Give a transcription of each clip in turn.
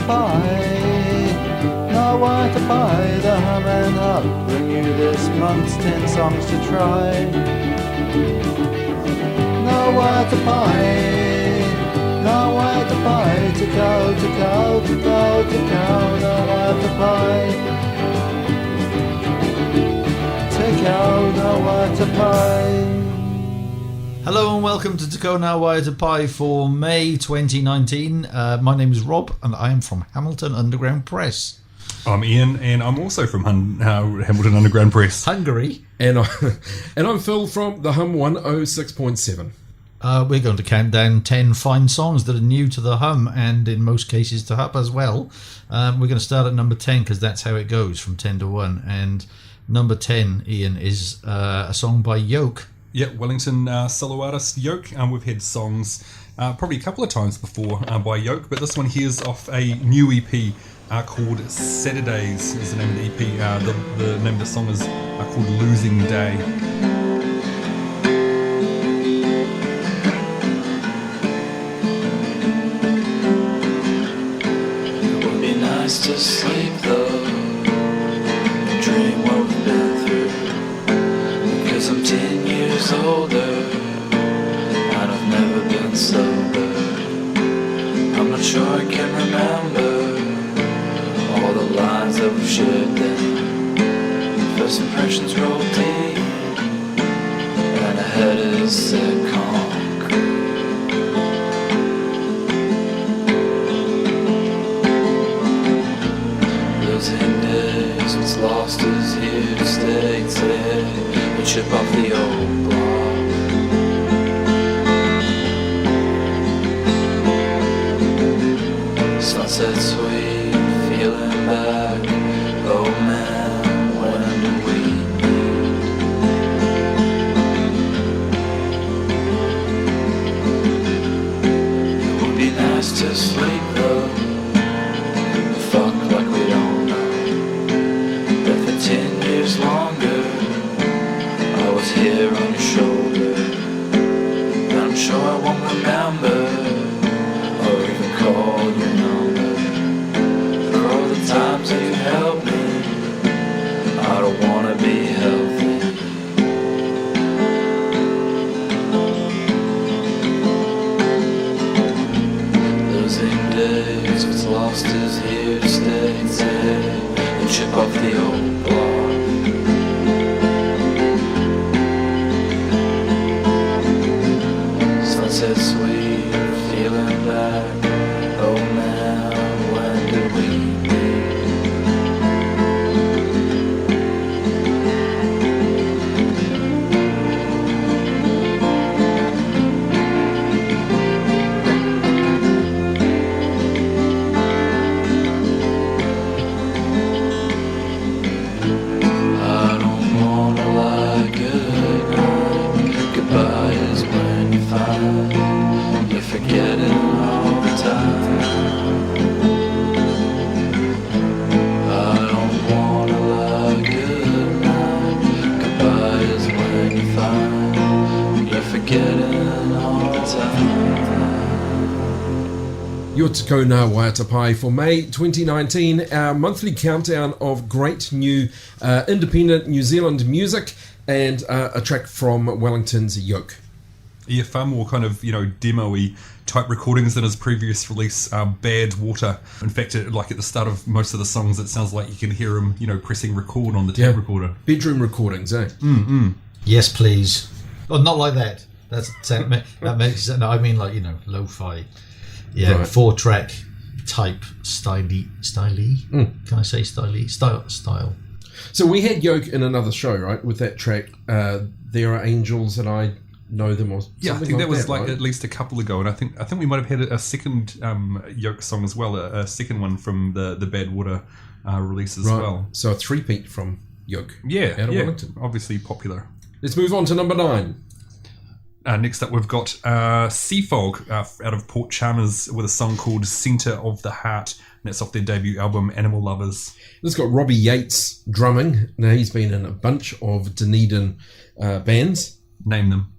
Pai, Nga Waiata Pai, the hum and hub bring you this month's 10 songs to try. Nga Waiata Pai, Nga Waiata Pai, Tekau, Tekau, Tekau, Tekau, Nga Waiata Pai, Tekau Nga Waiata Pai. Hello and welcome to Tekau Nga Waiata Pai for May 2019. My name is Rob and I am from Hamilton Underground Press. I'm Ian and I'm also from Hamilton Underground Press. Hungary. And I'm Phil from the Hum 106.7. We're going to count down 10 fine songs that are new to the Hum and in most cases to Hup as well. We're going to start at number 10 because that's how it goes from 10 to 1. And number 10, Ian, is a song by Yoke. Yeah, Wellington solo artist Yoke. We've had songs probably a couple of times before by Yoke, but this one here's off a new EP called Saturdays is the name of the EP. The name of the song is called Losing Day. It would be nice to sleep though, dream what we've been through, because I'm 10 years older and I've never been sober. I'm not sure I can remember all the lines that we've shared then. First impressions roll deep and ahead is set concrete. Losing days, what's lost is here to stay. Today we chip off the old block. Sunset sweet, feeling back. Oh man, when do we meet? It would be nice to sleep though, fuck like we don't know. But for 10 years longer I was here on your shoulder, and I'm sure I won't remember or even call your number. For all the times that you helped me, I don't wanna be healthy. Losing days, what's lost is here to stay. Today and chip off the old block. Sunset sweet, feeling back. Oh man, when did we meet? I don't wanna lie, good night. Goodbye is when you find you're forgetting all the time. I don't wanna lie, good night. Goodbye is when you find you're forgetting all the time. You're Tekau Nga Waiata Pai for May 2019, our monthly countdown of great new independent New Zealand music and a track from Wellington's Yoke. Yeah, far more kind of, demo-y type recordings than his previous release, Bad Water. In fact, like at the start of most of the songs, it sounds like you can hear him, pressing record on the tape recorder. Bedroom recordings, eh? Yes, please. Oh, not like that. That makes sense. No, I mean like, lo-fi. Yeah, Right. 4-track type style. Can I say style? So we had Yoke in another show, right, with that track, There Are Angels and I Know Them, or Yeah, I something think that was right? at least a couple ago, and I think we might have had a second Yoke song as well, a second one from the Bad Water release as Right. well. So a three-peat from Yoke. Yeah, Out of Wellington. obviously popular. Let's move on to number 9. Next up, we've got Seafog out of Port Chalmers with a song called Centre of the Heart, and that's off their debut album, Animal Lovers. This got Robbie Yates drumming. Now he's been in a bunch of Dunedin bands. Name them.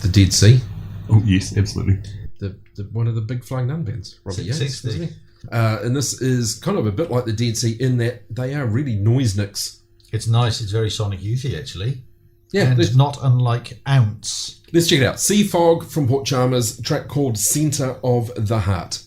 The Dead Sea. Oh, yes, absolutely. The one of the big Flying Nun bands. Robbie Yates, 660. wasn't he? And this is kind of a bit like the Dead Sea in that they are really noise nicks. It's nice. It's very Sonic Youthy, actually. Yeah, and it's not unlike Ounce. Let's check it out. Sea Fog from Port Chalmers, a track called Centre of the Heart.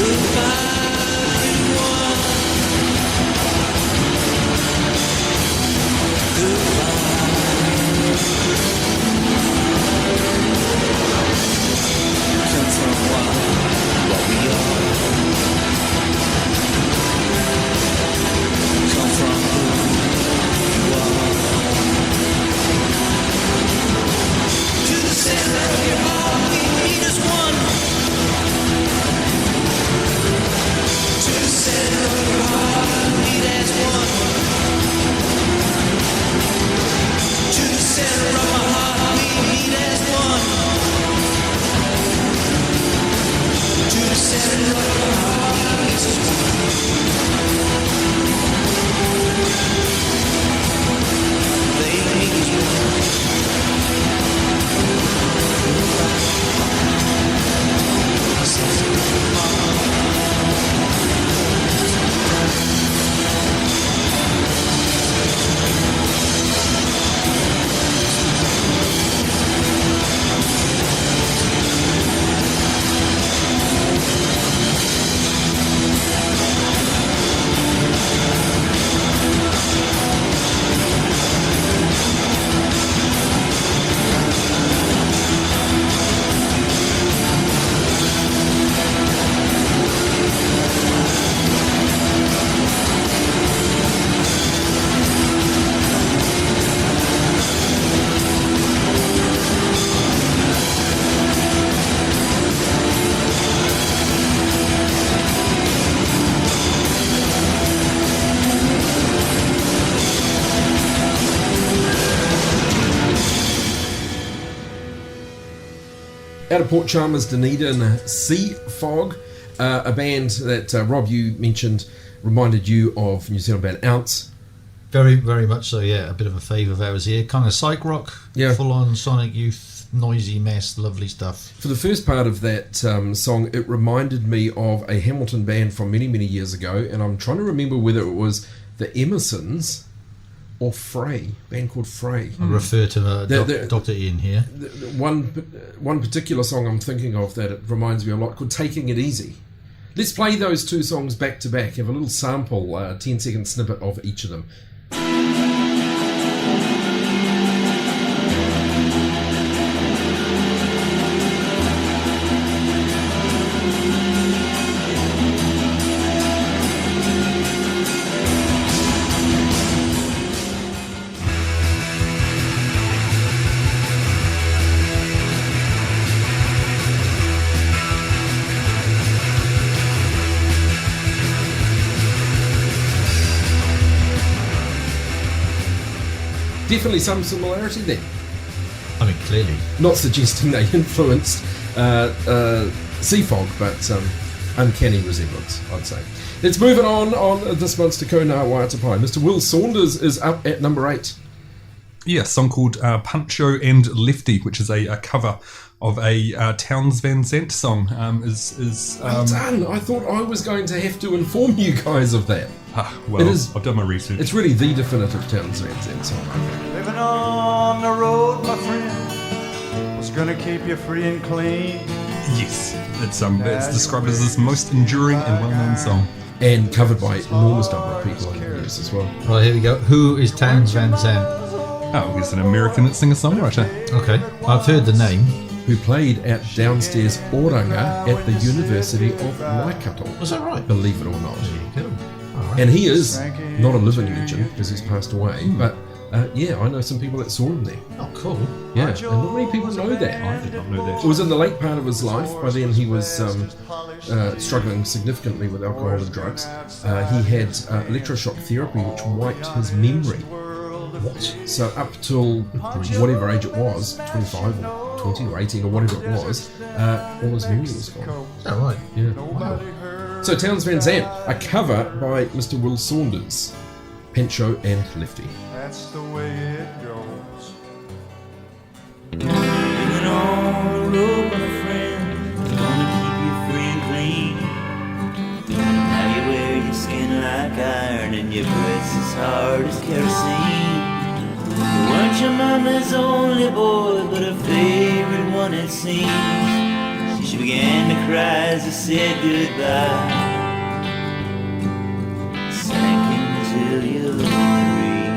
Goodbye. Out of Port Chalmers, Dunedin, Sea Fog, a band that Rob, you mentioned, reminded you of New Zealand band Ounce. Very, very much so, yeah. A bit of a favour of ours here. Kind of psych rock, Yeah. full-on Sonic Youth, noisy mess, lovely stuff. For the first part of that song, it reminded me of a Hamilton band from many, many years ago, and I'm trying to remember whether it was the Emersons or Frey, a band called Frey. I refer to Dr. Ian here. One particular song I'm thinking of that it reminds me a lot called Taking It Easy. Let's play those two songs back to back, have a little sample, 10-second snippet of each of them. Definitely some similarity there. I mean, clearly. Not suggesting they influenced Sea Fog, but uncanny resemblance, I'd say. Let's move it on this month's Tekau Nga Waiata Pai. Mr. Will Saunders is up at number 8. Yeah, a song called Pancho and Lefty, which is a cover of a Townes Van Zandt song. Well done. I thought I was going to have to inform you guys of that. Well, I've done my research. It's really the definitive Townes Van Zandt song. Living on the road, my friend, was gonna keep you free and clean. Yes, it's described as his most enduring and well-known song. And covered by an enormous number of people over the years as well. Right, here we go. Who is Townes Van Zandt? Oh, he's an American singer-songwriter. Okay, I've heard the name. Who played at downstairs Oranga at the University of Waikato. Was that right? Believe it or not. There you go. All right. And he is not a living legend because he's passed away, but yeah, I know some people that saw him there. Oh, cool. Yeah, and not many people know that. I did not know that. It was in the late part of his life. By then he was struggling significantly with alcohol and drugs. He had electroshock therapy which wiped his memory. What? So up till whatever age it was, 25 or 20 or 18 or whatever it was, all his memory was gone. Is that right? Yeah. Wow. So Townes Van Zandt, a cover by Mr. Will Saunders, Pancho and Lefty. That's the way it goes. Living on the road, my friend, gonna keep you free and clean. Now you wear your skin like iron and your breath's as hard as kerosene. You weren't your mama's only boy, but her favorite one it seems. She began to cry as you said goodbye. Sank until you looked free.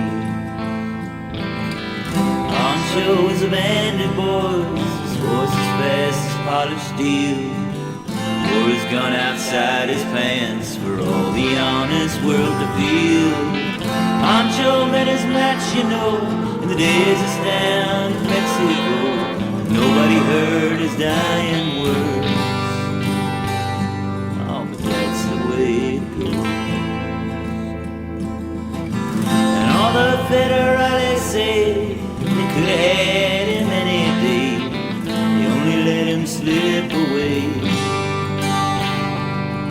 Pancho is a bandit boy, his horse is fast as polished steel. Wore his gun outside his pants for all the honest world to feel. Pancho met his match, you know, in the deserts down in Mexico. Nobody heard his dying words. Oh, but that's the way it goes. And all the federales say they could have had him any day. They only let him slip away.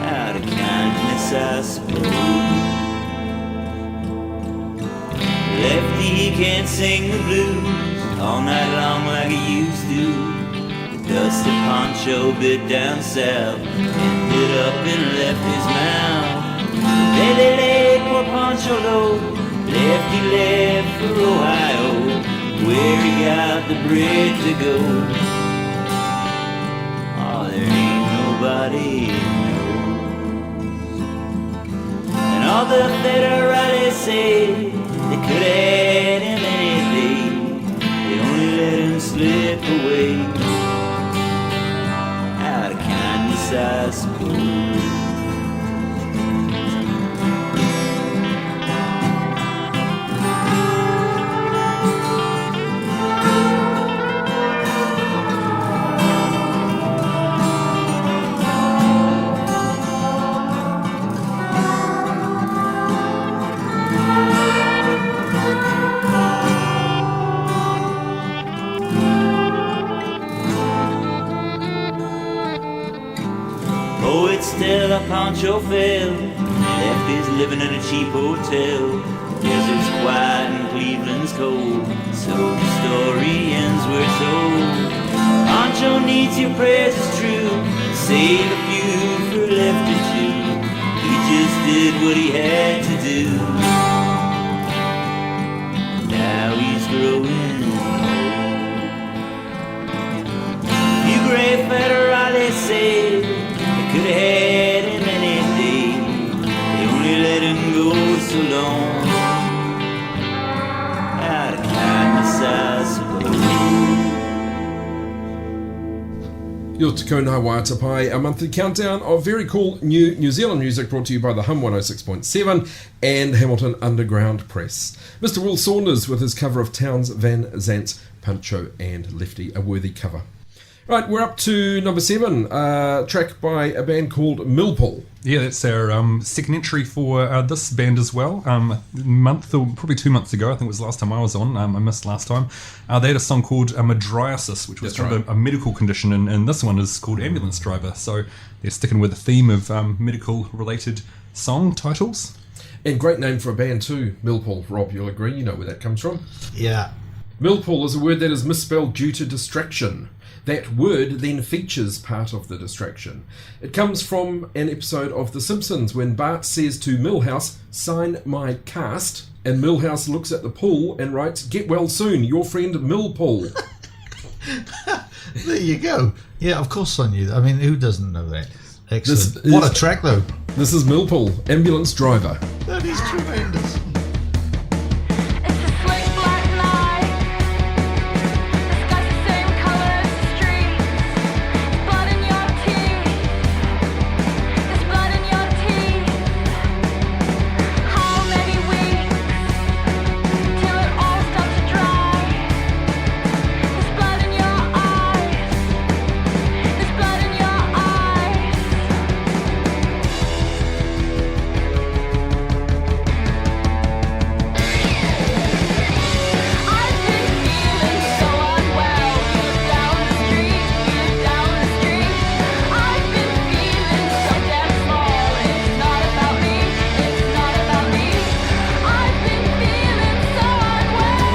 Out of kindness, I suppose. Lefty, he can't sing the blues all night long like he used to. The dust of Pancho bit down south ended up and left his mouth. The day they laid poor Pancho low, Lefty left for Ohio, where he got the bread to go. Oh, there ain't nobody knows. And all the federales say they could have had him any day. They only let him slip away. Out of kindness, I suppose. Pancho fell. He left his living in a cheap hotel. Desert's quiet and Cleveland's cold, so the story ends where it's told. Pancho needs your prayers, it's true. Save a few for left or two. He just did what he had to do. Now he's growing old. You gray federales say they could have had him any day. They only let him go so long. Out of kindness, I suppose. Your Tekau Nga Waiata Pai, a monthly countdown of very cool New Zealand music brought to you by the Hum 106.7 and Hamilton Underground Press. Mr. Will Saunders with his cover of Townes Van Zant's Pancho and Lefty, a worthy cover. Right, we're up to number 7, track by a band called Millpool. Yeah, that's our second entry for this band as well. A month or probably 2 months ago, I think it was the last time I was on. I missed last time. They had a song called Midriasis, which was kind of a medical condition, and this one is called Ambulance Driver. So they're sticking with the theme of medical-related song titles. And great name for a band too, Millpool. Rob, you'll agree, you know where that comes from. Yeah. Millpool is a word that is misspelled due to distraction. That word then features part of the distraction. It comes from an episode of The Simpsons when Bart says to Milhouse, "Sign my cast," and Milhouse looks at the pool and writes, "Get well soon, your friend Millpool." There you go. Yeah, of course I knew that. I mean, who doesn't know that? Excellent. This What is- a track, though. This is Millpool, Ambulance Driver. That is tremendous. It's a slick black night. The sky's the same color as the streets. There's blood in your teeth. There's blood in your teeth. How many weeks till it all stops to dry? There's blood in your eyes. There's blood in your eyes. I've been feeling so unwell. You look down the street, you look down the street. I've been feeling so damn small. It's not about me, it's not about me. I've been feeling so unwell.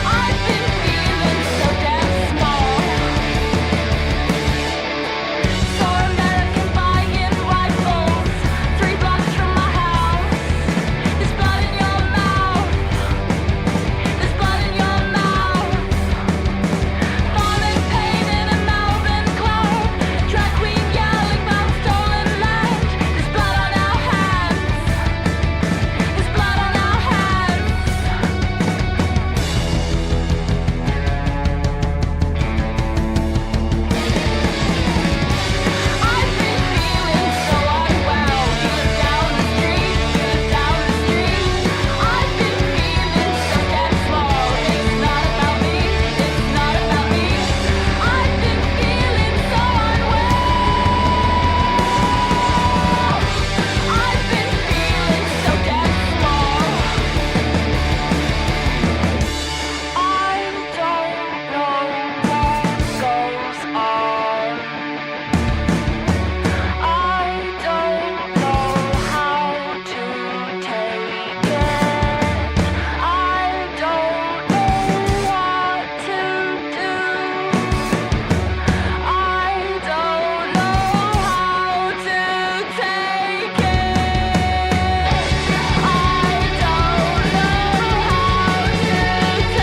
I've been feeling so damn small. So American buying rifles, 3 blocks from my house. There's blood in your mouth. There's blood in your mouth. Falling pain in a Melbourne club. Drag queen yelling about stolen land. There's blood on our hands. There's blood on our hands. I've been feeling so unwell. You look down the street, you look down the street. I've been feeling so damn small. It's not about me, it's not about me. I've been feeling so unwell. I've been feeling so damn small. I don't know what goes on. I don't know how to take it. I don't know what to do. I don't know how to take it. I don't know how to take it.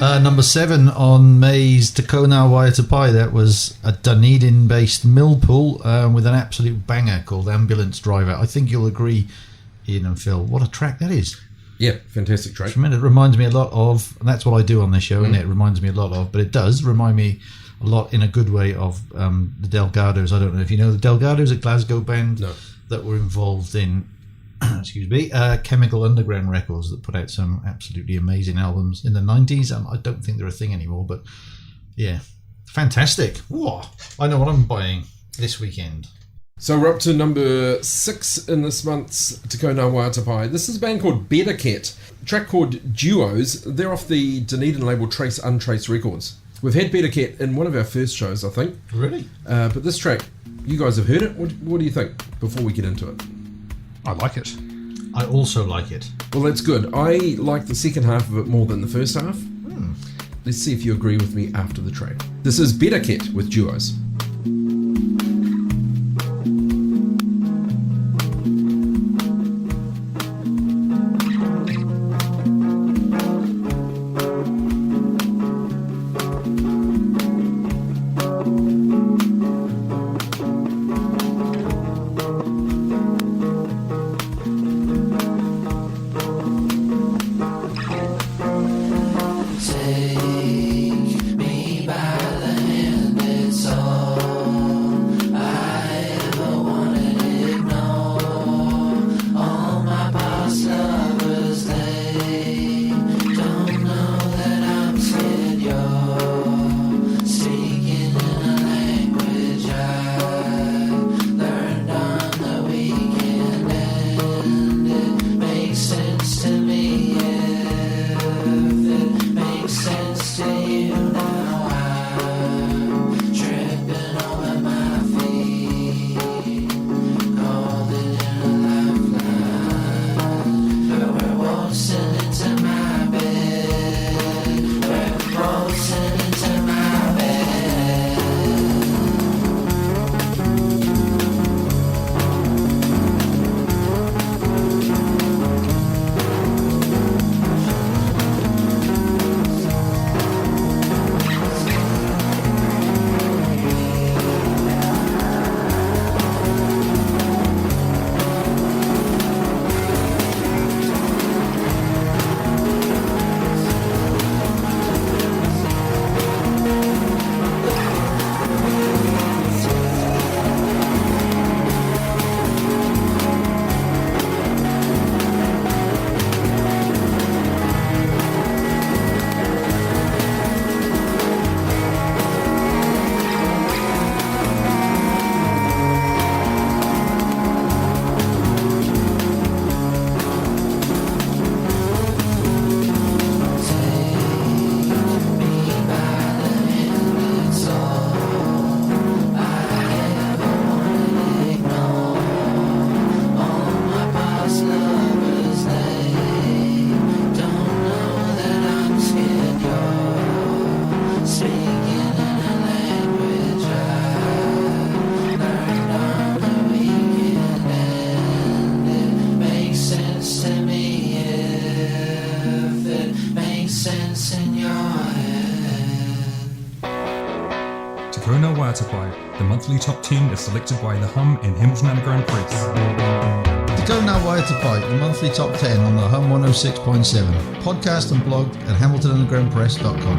I Number 7 on May's Tekau Nga Waiata Pai. That was a Dunedin-based Millpool with an absolute banger called Ambulance Driver. I think you'll agree Ian and Phil. What a track that is. Yeah, fantastic track. Tremendous. It reminds me a lot of, and that's what I do on this show, and it reminds me a lot of, but it does remind me a lot in a good way of the Delgados. I don't know if you know the Delgados, a Glasgow band that were involved in, excuse me, Chemical Underground Records that put out some absolutely amazing albums in the 90s. I don't think they're a thing anymore, but yeah, fantastic. Whoa, I know what I'm buying this weekend. So we're up to number 6 in this month's Tekau Nga Waiata Pai. This is a band called Better Cat, a track called Duos. They're off the Dunedin label Trace Untrace Records. We've had Better Cat in one of our first shows, I think. Really? But this track, you guys have heard it. What do you think before we get into it? I like it. I also like it. Well, that's good. I like the second half of it more than the first half. Let's see if you agree with me after the track. This is Better Cat with Duos. Tekau Nga Waiata Pai, the monthly top 10 is selected by the Hum and Hamilton Underground Press. Tekau Nga Waiata Pai, the monthly top 10 on the Hum 106.7. Podcast and blog at hamiltonundergroundpress.com.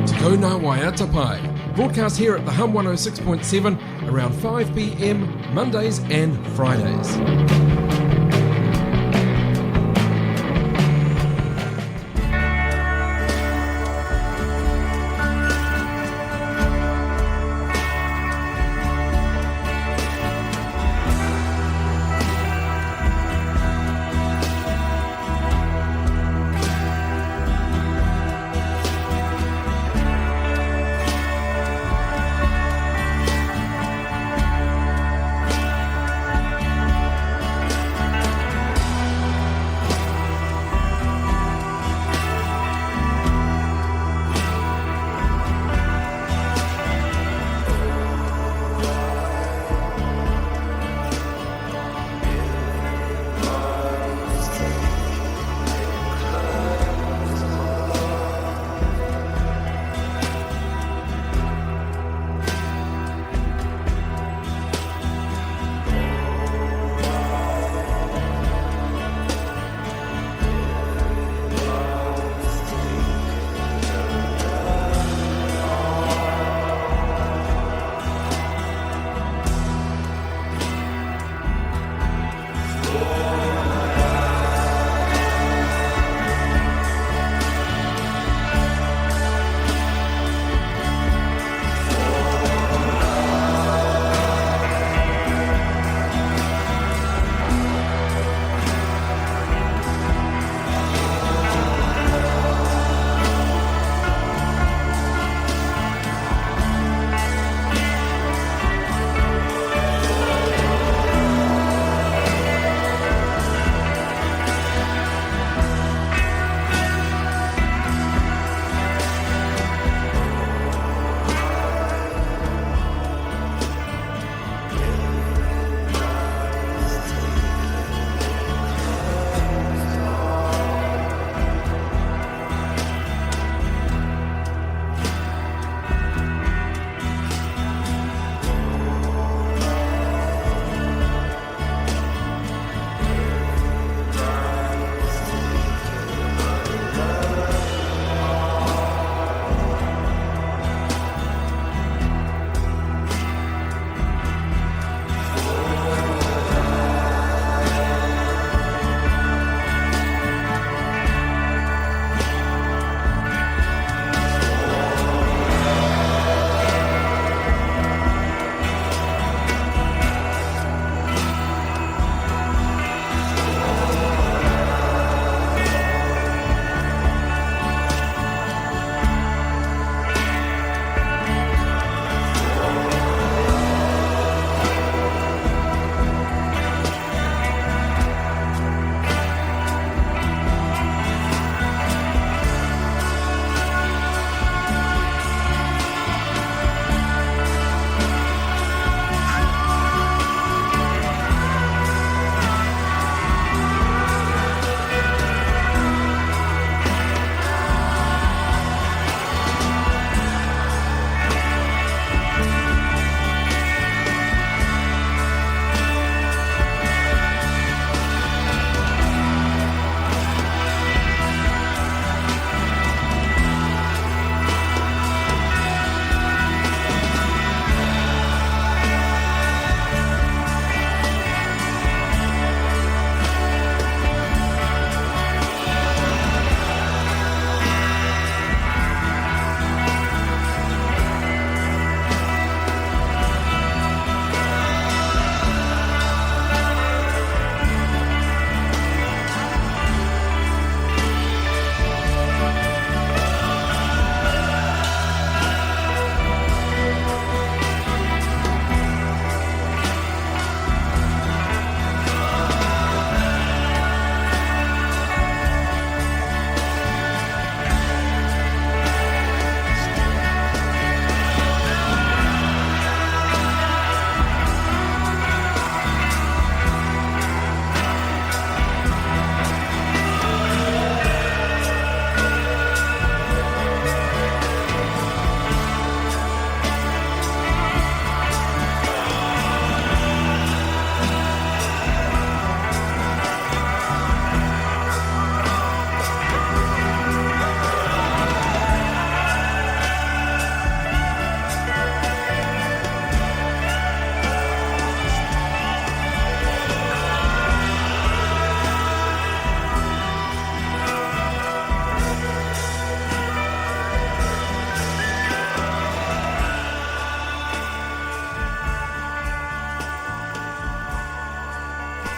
Tekau Nga Waiata Pai, broadcast here at the Hum 106.7 around 5 p.m. Mondays and Fridays.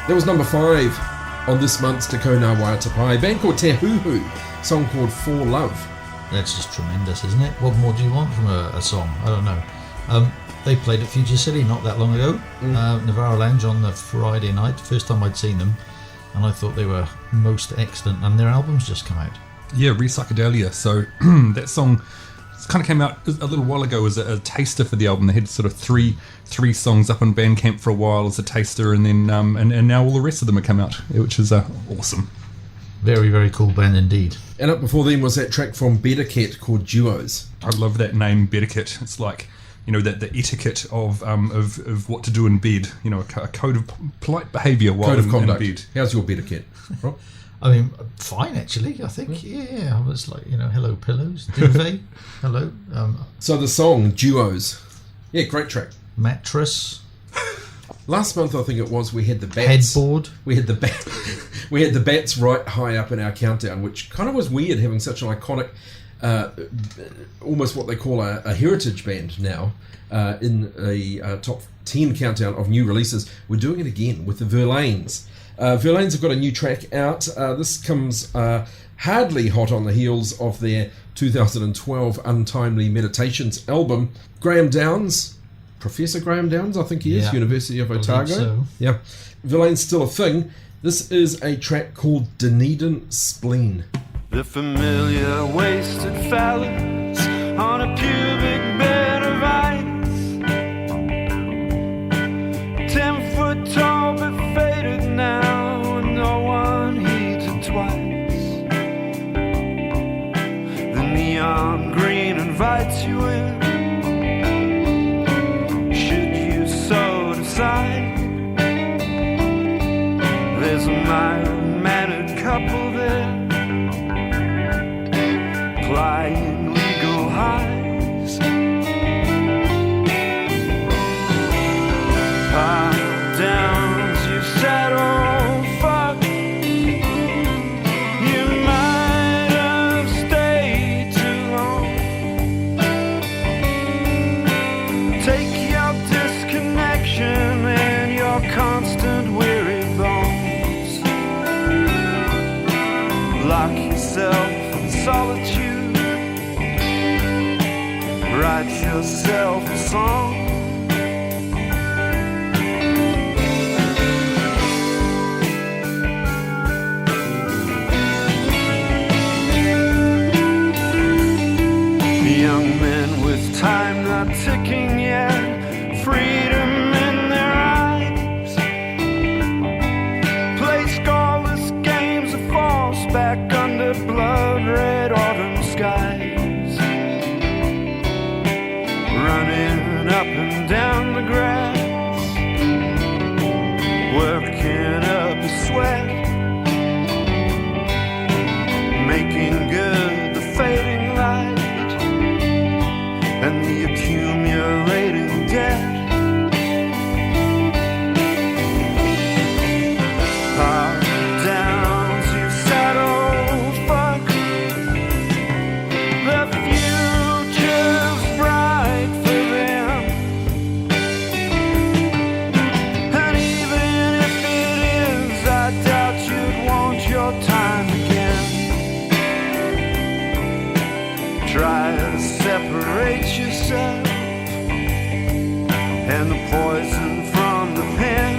That was number 5 on this month's Tekau Nga Waiata Pai. A band called Te Huhu, song called For Love. That's just tremendous, isn't it? What more do you want from a song? I don't know. They played at Future City not that long ago, Navarro Lounge on the Friday night, first time I'd seen them, and I thought they were most excellent, and their album's just come out. Yeah, Re-Psychedelia. So that song kind of came out a little while ago as a taster for the album. They had sort of three songs up on Bandcamp for a while as a taster, and then and now all the rest of them have come out, which is awesome. Very, very cool band indeed. And up before them was that track from Better Cat called Duos. I love that name, Better Cat. It's like, you know, that the etiquette of what to do in bed. You know, a code of polite behaviour while Code of conduct. in bed. How's your Better Cat, Rob? I mean, fine actually. I think, yeah. I was like, hello pillows, duvet, hello, So the song Duos, yeah, great track. mattress, Last month, I think it was, we had the bats. headboard. We had the bats right high up in our countdown, which kind of was weird having such an iconic, almost what they call a heritage band now, in a top 10 countdown of new releases. We're doing it again with the Verlaines. Verlaines have got a new track out. This comes hardly hot on the heels of their 2012 Untimely Meditations album. Graham Downs, Professor Graham Downs, I think he is, Yeah, University of Otago. so. Yeah, Verlaine's still a thing. This is a track called Dunedin Spleen. The familiar wasted phallus on a pubic bed of ice. 10 foot tall but faded now, and no one heeds it twice. The neon green invites you in, should you so decide. There's a mild-mannered couple there, flying legal highs. Pile downs, you said, oh fuck, you might have stayed too long. Take your disconnection and your constant weary bones. Lock yourself in solitude, write yourself a song. Young men with time not ticking yet, freedom in their eyes, play scoreless games of false back under blood-red autumn skies. Running up and down the grass, working up a sweat, making good the fading light and the accumulating debt. Pile downs, you said, oh fuck, the future's bright for them. And even if it is, I doubt you'd want your time again. Try to separate yourself and the poison from the pen.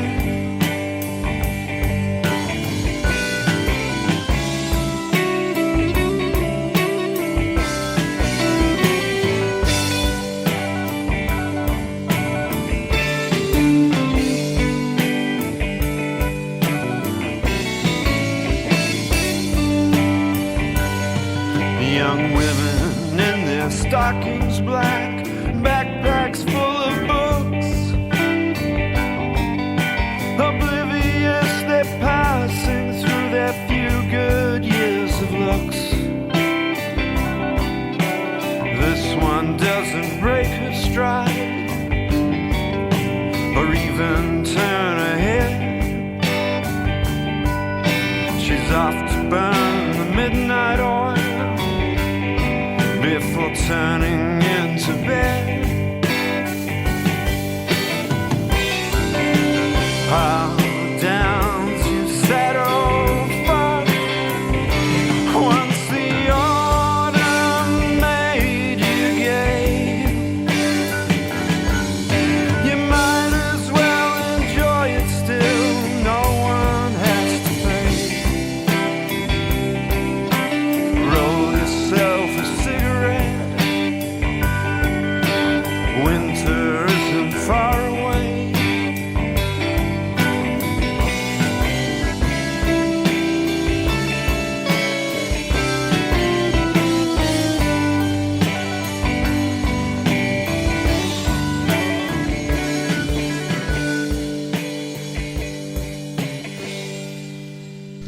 Young women in their stockings black, backpacks full of books, oblivious they're passing through their few good years of looks. This one doesn't break her stride or even turn her head. She's off to burn the midnight oil before turning into bed. Pile downs,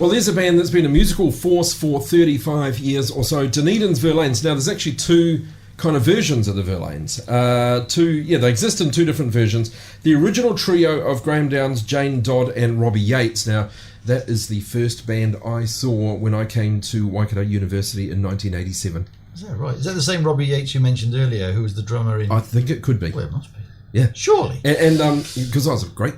Well, there's a band that's been a musical force for 35 years or so, Dunedin's Verlaines. Now, there's actually two kind of versions of the Verlaines. They exist in two different versions. The original trio of Graham Downs, Jane Dodd and Robbie Yates. Now, that is the first band I saw when I came to Waikato University in 1987. Is that right? Is that the same Robbie Yates you mentioned earlier, who was the drummer in... I think it could be. Well, it must be. Yeah. Surely. And because I was a great,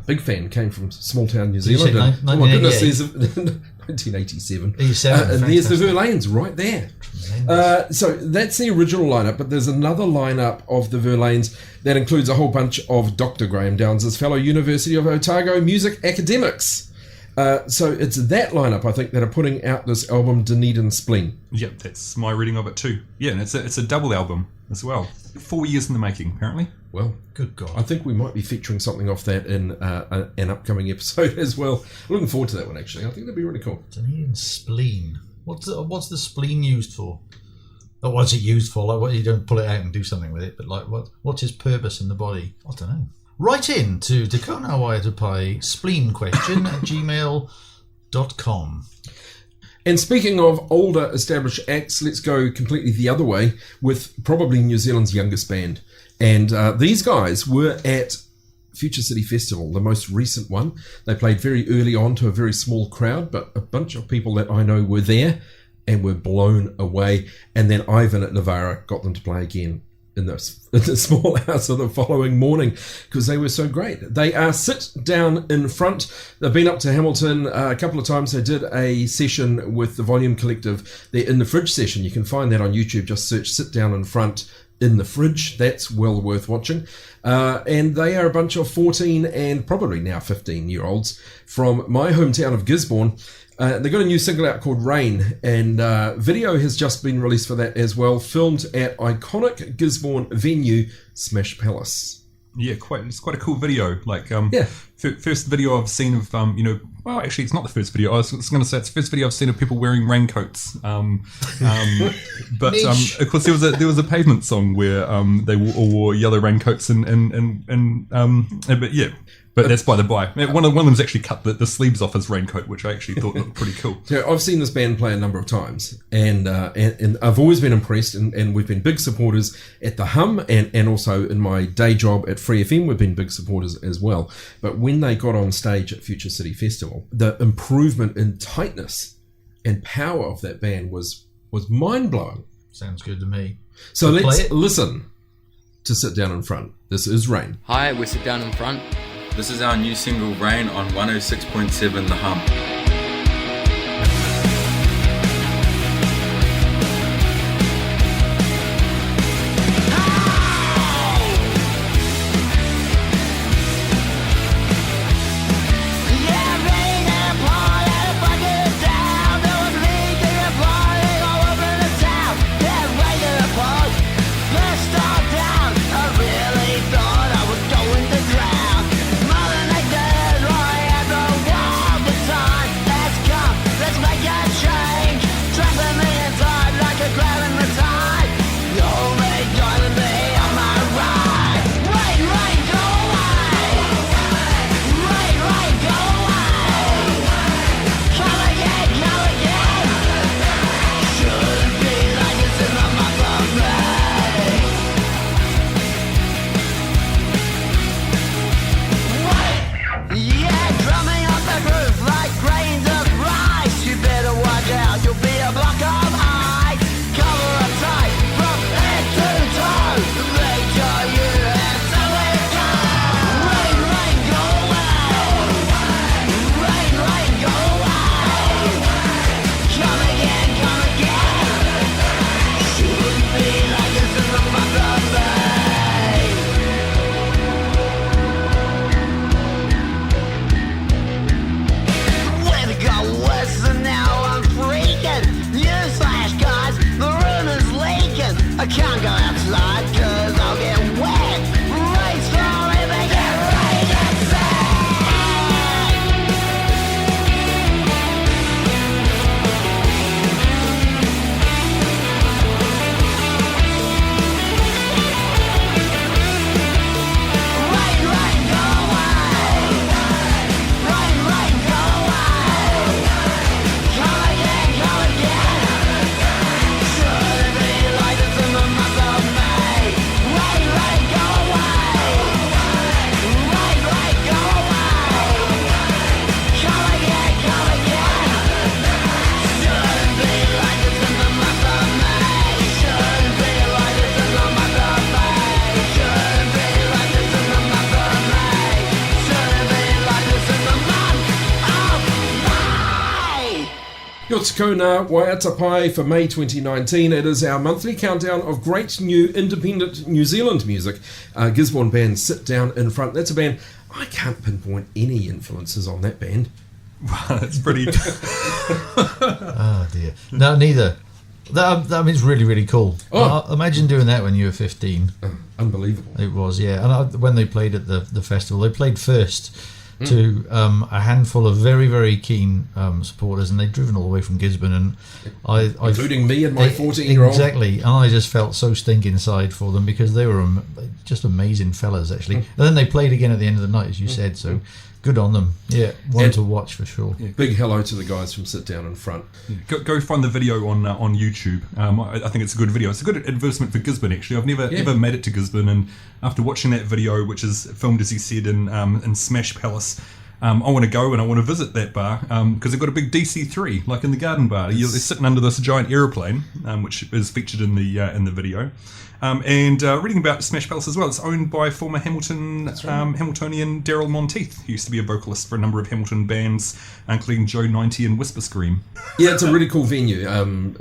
big fan, came from small town New Did you say Zealand. Oh my goodness, 1988? there's 1987. 87, And there's the fantastic. Verlaines right there. So that's the original lineup, but there's another lineup of the Verlaines that includes a whole bunch of Dr. Graham Downs' fellow University of Otago music academics. So it's that lineup, I think, that are putting out this album, Dunedin Spleen. Yep, that's my reading of it too. Yeah, and it's a double album as well. 4 years in the making, apparently. Well, Good God. I think we might be featuring something off that in an upcoming episode as well. Looking forward to that one, actually. I think that'd be really cool. Dunedin spleen. What's the spleen used for? Or what's it used for? Like, what, you don't pull it out and do something with it, but like, what's its purpose in the body? I don't know. Write in to Tekau Nga Waiata Pai spleen question at gmail.com. And speaking of older established acts, let's go completely the other way with probably New Zealand's youngest band. And these guys were at Future City Festival, the most recent one. They played very early on to a very small crowd, but a bunch of people that I know were there and were blown away. And then Ivan at Navara got them to play again in the small house of the following morning because they were so great. They are Sit Down in Front. They've been up to Hamilton a couple of times. They did a session with the Volume Collective. They're in the Fridge session. You can find that on YouTube. Just search Sit Down in Front in the Fridge. That's well worth watching. And they are a bunch of 14 and probably now 15-year-olds from my hometown of Gisborne. They got a new single out called Rain, and video has just been released for that as well, filmed at iconic Gisborne venue Smash Palace. Yeah, it's quite a cool video. Like, Yeah. First video I've seen of, well, actually, it's not the first video. I was going to say it's the first video I've seen of people wearing raincoats. But of course, there was a Pavement song where they all wore yellow raincoats but yeah. But that's by the by. One of them's actually cut the sleeves off his raincoat, which I actually thought looked pretty cool. So I've seen this band play a number of times, and I've always been impressed, and we've been big supporters at the Hum, and also in my day job at Free FM, we've been big supporters as well. But when they got on stage at Future City Festival, the improvement in tightness and power of that band was mind-blowing. Sounds good to me. So Play let's it. listen to Sit Down in Front. This is Rain. Hi, we're Sit Down in Front. This is our new single Rain on 106.7 The Hum. Tekau Nga Waiata Pai for May 2019. It is our monthly countdown of great new independent New Zealand music. Gisborne band Sit Down in Front. That's a band, I can't pinpoint any influences on that band. Wow, that's pretty... Oh dear. No, neither. That means really, really cool. Imagine doing that when you were 15. Unbelievable. It was, yeah. And when they played at the festival, they played first to a handful of very, very keen supporters, and they'd driven all the way from Gisborne, and Including me and my 14-year-old. Exactly, and I just felt so stink inside for them because they were just amazing fellas, actually. And then they played again at the end of the night, as you said, so good on them. Yeah, one to watch for sure. Yeah. Big hello to the guys from Sit Down in Front. Go find the video on YouTube. I think it's a good video. It's a good advertisement for Gisborne, actually. I've never made it to Gisborne, and after watching that video, which is filmed, as he said, in Smash Palace, I want to go and I want to visit that bar because they've got a big DC3, like in the Garden Bar. They're sitting under this giant aeroplane, which is featured in the video. And reading about Smash Palace as well, it's owned by former Hamiltonian Daryl Monteith, who used to be a vocalist for a number of Hamilton bands, including Joe 90 and Whisper Scream. Yeah, it's a really cool venue.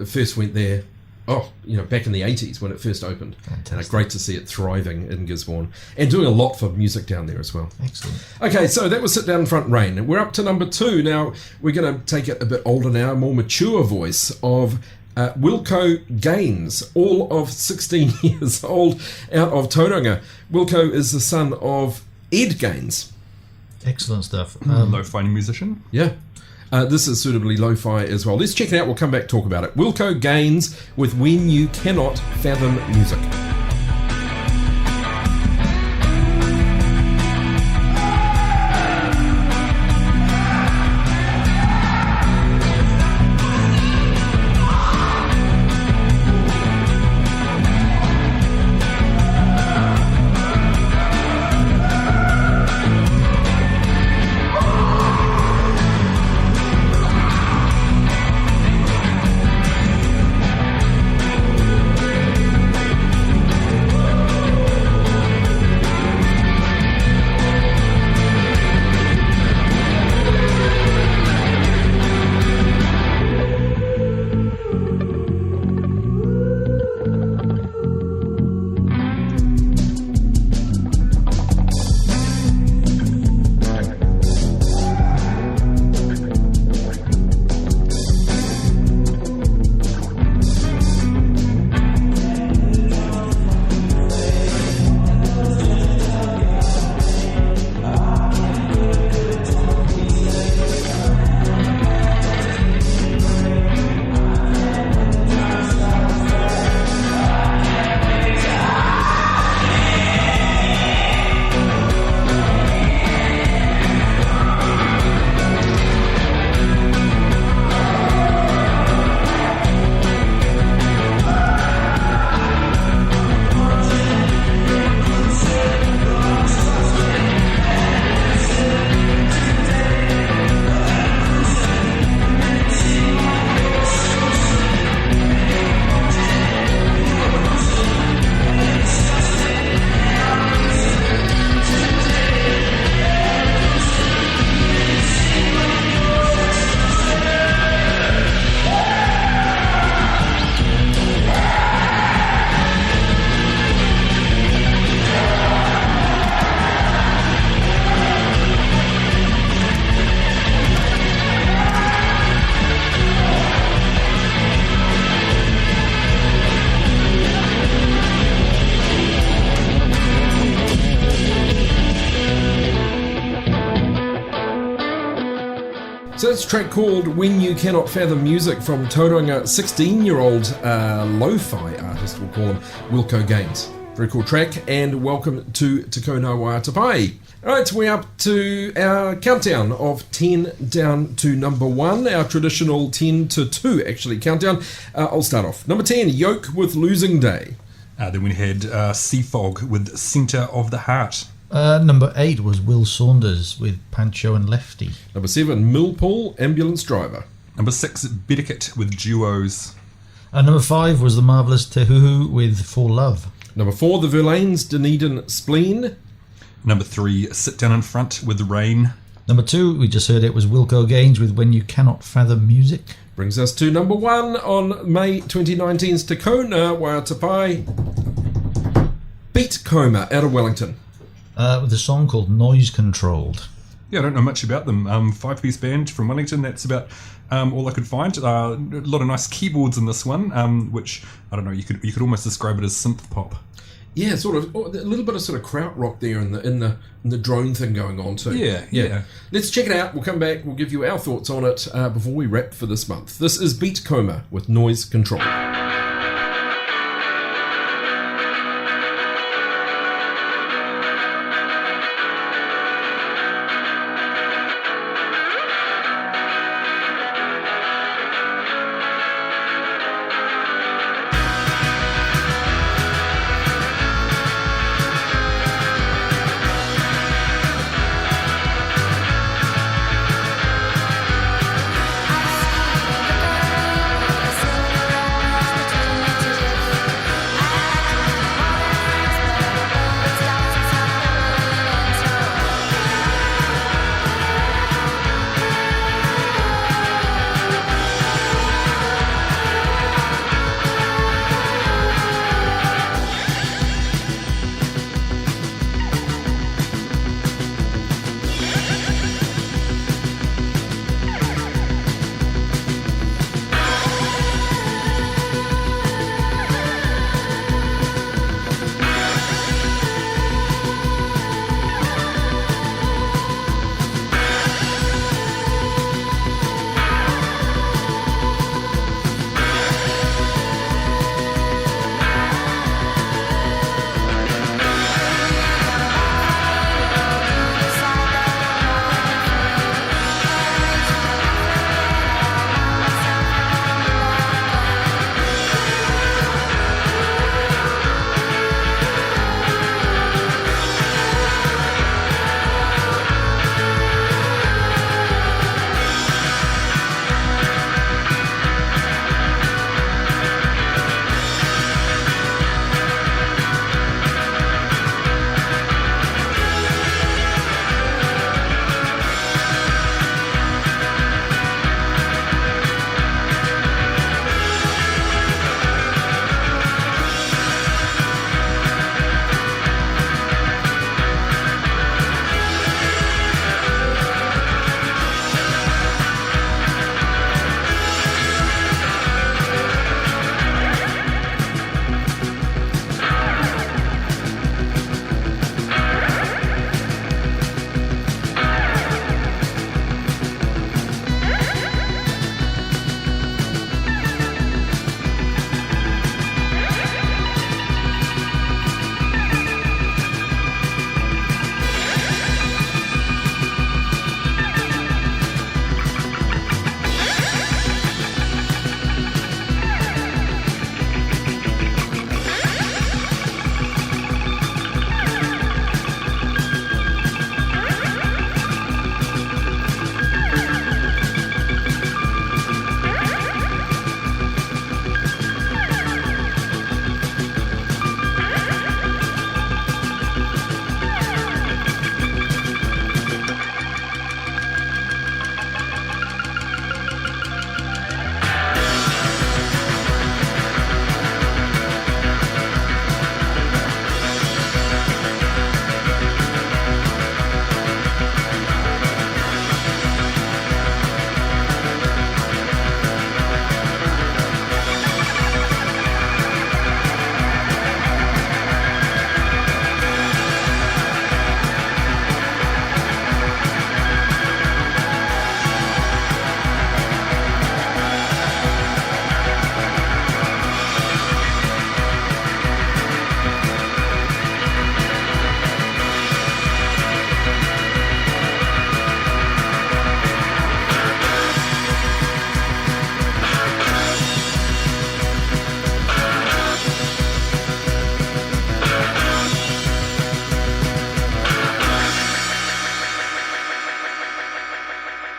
First went there, back in the 80s when it first opened. And great to see it thriving in Gisborne and doing a lot for music down there as well. Excellent. Okay, so that was Sit Down in Front, Rain. We're up to number 2. Now, we're going to take it a bit older now, a more mature voice of Wilco Gaines, all of 16 years old, out of Tauranga. Wilco is the son of Ed Gaines. Excellent stuff. Lo-fi musician. Yeah. This is suitably lo-fi as well. Let's check it out. We'll come back and talk about it. Wilco Gaines with When You Cannot Fathom Music. So it's a track called When You Cannot Fathom Music from Tauranga 16-year-old lo-fi artist, we'll call him, Wilco Gaines. Very cool track, and welcome to Tekau Nga Waiata Pai. Alright, we're up to our countdown of 10 down to number 1, our traditional 10 to 2 actually countdown. I'll start off. Number 10, Yoke with Losing Day. Then we had Seafog with Centre of the Heart. Number 8 was Will Saunders with Pancho and Lefty. Number 7, Millpool, Ambulance Driver. Number 6, Bedicott with Duos. Number 5 was the marvellous Te Huhu with For Love. Number 4, the Verlaines, Dunedin Spleen. Number 3, Sit Down in Front with Rain. Number 2, we just heard it, was Wilco Gaines with When You Cannot Fathom Music. Brings us to number 1 on May 2019's Tekau Nga Waiata Pai. Beat Coma out of Wellington. With a song called Noise Controlled. Yeah, I don't know much about them. 5-piece band from Wellington. That's about all I could find. A lot of nice keyboards in this one, which I don't know. You could almost describe it as synth pop. Yeah, sort of. A little bit of sort of krautrock there in the drone thing going on too. Yeah. Let's check it out. We'll come back. We'll give you our thoughts on it before we wrap for this month. This is Beat Coma with Noise Control.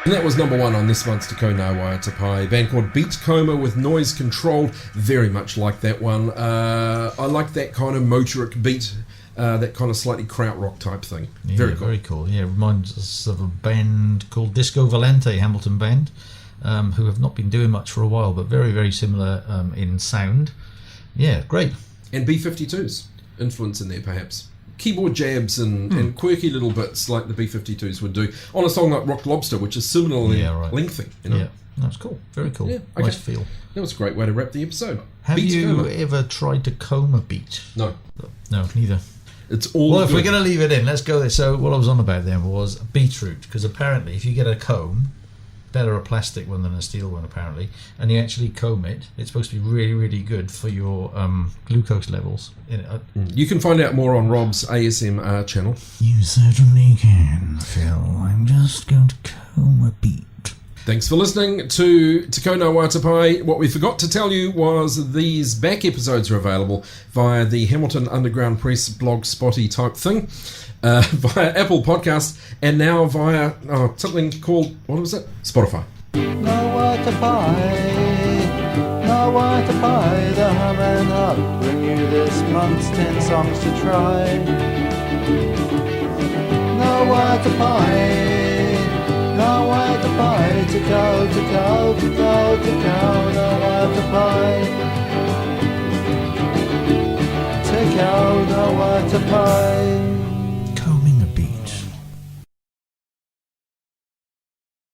And that was number one on this month's Tekau Nga Waiata Pai, a band called Beat Coma with Noise Controlled. Very much like that one. I like that kind of motoric beat, that kind of slightly krautrock type thing. Yeah, very cool. Very cool. Yeah, it reminds us of a band called Disco Valente, Hamilton band. who have not been doing much for a while, but very, very similar in sound. Yeah, great. And B-52's influence in there, perhaps. Keyboard jabs and quirky little bits like the B-52s would do on a song like Rock Lobster, which is similarly lengthy. You know? Yeah, that's cool. Very cool. Yeah, okay. Nice feel. That was a great way to wrap the episode. Have Beats you coma. ever tried to comb a beat? No. No, neither. It's all Well, if good. we're going to leave it in, let's go there. So what I was on about then was beetroot, because apparently if you get a comb, better a plastic one than a steel one apparently, and you actually comb it, it's supposed to be really, really good for your glucose levels. You can find out more on Rob's ASMR channel. You certainly can, Phil. I'm just going to comb a beat. Thanks for listening to Tekau Nga Waiata Pai. What we forgot to tell you was these back episodes are available via the Hamilton Underground Press blog spotty type thing, via Apple Podcast, and now via something called, what was it? Spotify. Nga Waiata Pai, Nga Waiata Pai, the hum and hug bring you this month's 10 songs to try. Nga Waiata Pai, Nga Waiata Pai, Tekau, Tekau, Tekau, Tekau, Nga Waiata Pai, Tekau, Nga Waiata Pai.